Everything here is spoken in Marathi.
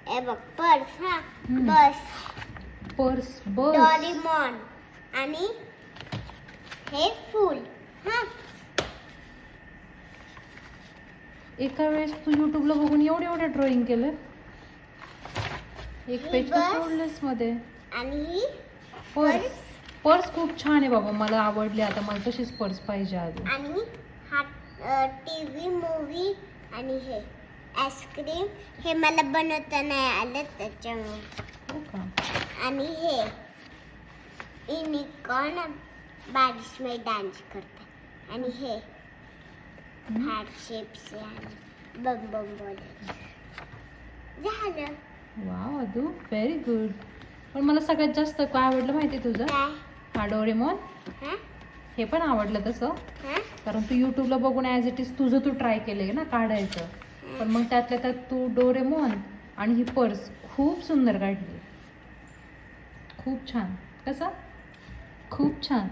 हे बघ पर्स हा बस पर्स बस डोरेमॉन आणि हे फूल हा एका वेळेस तू युट्यूबला बघून एवढे ड्रॉइंग केलं एक ही पेज बस. सोडलेस मध्ये आणि ही पर्स पर्स खूप छान आहे बाबा मला आवडली आता मला तशीच पर्स पाहिजे अजून आणि हा टीव्ही मूवी आणि हे आईस्क्रीम हे मला बनवता नाही आलं त्याच्यामुळे हो का आणि हे युनिकॉर्न बारिश में डान्स करतात आणि हे हार्ट शेप्स आणि बम बम बोलायचं झालं वाव अदू व्हेरी गुड पण मला सगळ्यात जास्त काय आवडलं माहिती तुझं काय हा डोरेमॉन हा हे पण आवडलं तसं हा कारण तू युट्यूबला बघून ॲज इट इज तुझं तू ट्राय केलंय ना काढायचं पण मग त्यातल्या त्यात तू डोरेमॉन आणि ही पर्स खूप सुंदर काढली खूप छान कसं खूप छान